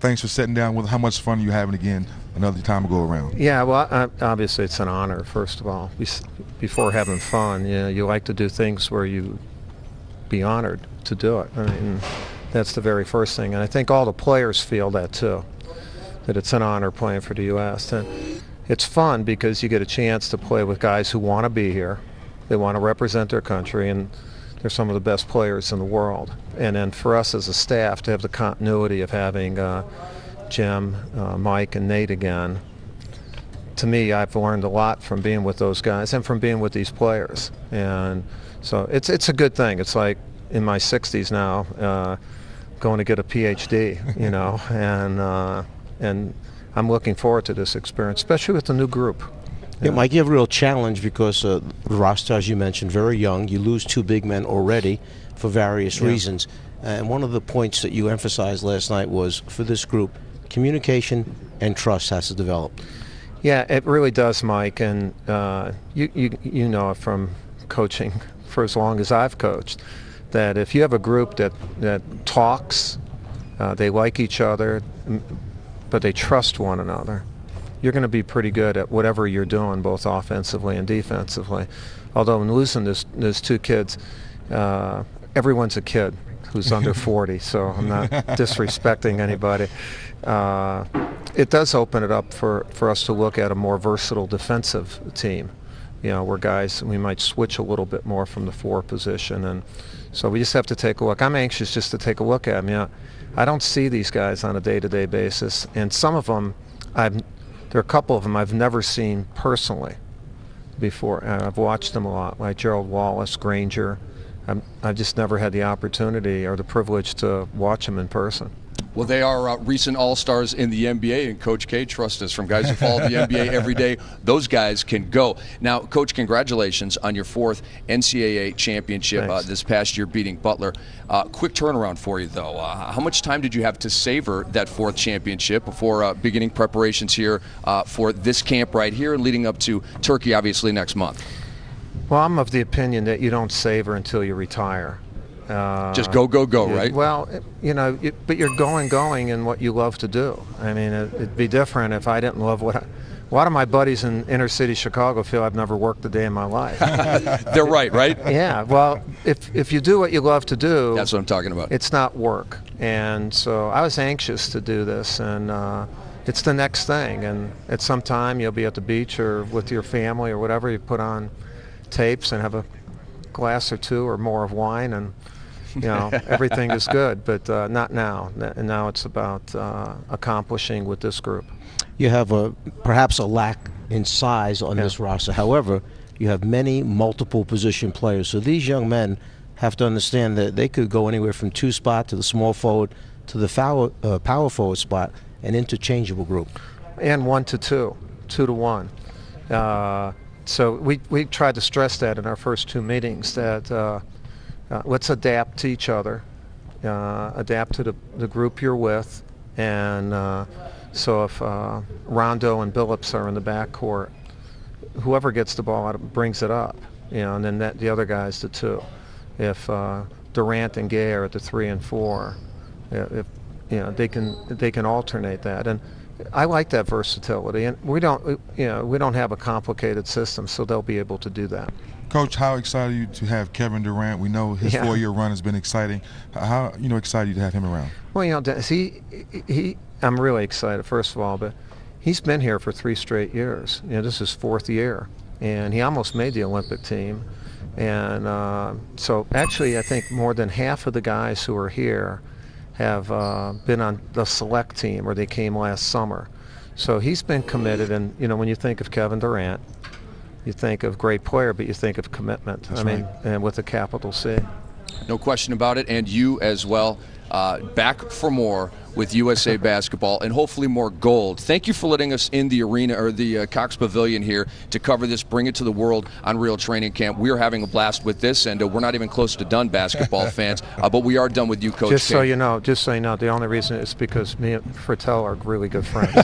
thanks for sitting down with us. How much fun are you having again another time to go around? Yeah, well, obviously it's an honor, first of all. Before having fun, you like to do things where you be honored to do it. I mean, that's the very first thing. And I think all the players feel that too, that it's an honor playing for the U.S. And it's fun because you get a chance to play with guys who want to be here. They want to represent their country, and they're some of the best players in the world. And then for us as a staff to have the continuity of having Jim, Mike, and Nate again, to me, I've learned a lot from being with those guys and from being with these players. And so it's a good thing. It's like in my 60s now, going to get a PhD, you know, and I'm looking forward to this experience, especially with the new group. Yeah, Mike, you have a real challenge because the roster, as you mentioned, very young. You lose two big men already for various reasons. And one of the points that you emphasized last night was, for this group, communication and trust has to develop. Yeah, it really does, Mike. And you know it from coaching for as long as I've coached, that if you have a group that talks, they like each other, but they trust one another, you're going to be pretty good at whatever you're doing, both offensively and defensively. Although in losing those two kids, everyone's a kid who's under 40, so I'm not disrespecting anybody. It does open it up for us to look at a more versatile defensive team, you know, where guys, we might switch a little bit more from the 4 position. And so we just have to take a look. I'm anxious just to take a look at them. You know, I don't see these guys on a day-to-day basis, and some of them there are a couple of them I've never seen personally before. I've watched them a lot, like Gerald Wallace, Granger. I've just never had the opportunity or the privilege to watch them in person. Well, they are recent All-Stars in the NBA, and Coach K, trust us, from guys who follow the NBA every day, those guys can go. Now, Coach, congratulations on your 4th NCAA championship this past year, beating Butler. Quick turnaround for you, though. How much time did you have to savor that 4th championship before beginning preparations here for this camp right here and leading up to Turkey, obviously, next month? Well, I'm of the opinion that you don't savor until you retire. Just go, right? Well, you know, but you're going in what you love to do. I mean, it'd be different if I didn't love a lot of my buddies in inner city Chicago feel I've never worked a day in my life. They're right? Yeah, well, if you do what you love to do, that's what I'm talking about. It's not work. And so I was anxious to do this, and it's the next thing. And at some time you'll be at the beach or with your family or whatever, you put on tapes and have a glass or two or more of wine, and you know, everything is good, but not now. And now it's about accomplishing with this group. You have perhaps a lack in size on this roster. However, you have many multiple position players. So these young men have to understand that they could go anywhere from 2 spot to the small forward to the power forward spot, an interchangeable group. And 1 to 2, 2 to 1. So we tried to stress that in our first 2 meetings, that let's adapt to each other, adapt to the group you're with, and so if Rondo and Billups are in the backcourt, whoever gets the ball out brings it up, you know, and then the other guy's the 2. If Durant and Gay are at the 3 and 4, if you know, they can alternate that, and I like that versatility. And we don't have a complicated system, so they'll be able to do that. Coach, how excited are you to have Kevin Durant? We know his 4-year run has been exciting. How excited are you to have him around? Well, you know, Dennis, I'm really excited, first of all, but he's been here for 3 straight years. You know, this is his 4th year, and he almost made the Olympic team. And so actually I think more than half of the guys who are here have been on the select team, or they came last summer. So he's been committed, and you know, when you think of Kevin Durant, you think of great player, but you think of commitment. That's right. And with a capital C. No question about it, and you as well. Back for more with USA Basketball and hopefully more gold. Thank you for letting us in the arena, or the Cox Pavilion here, to cover this, bring it to the world on Real Training Camp. We are having a blast with this, and we're not even close to done, basketball fans, but we are done with you, Coach K. Just so you know, the only reason is because me and Fratello are really good friends.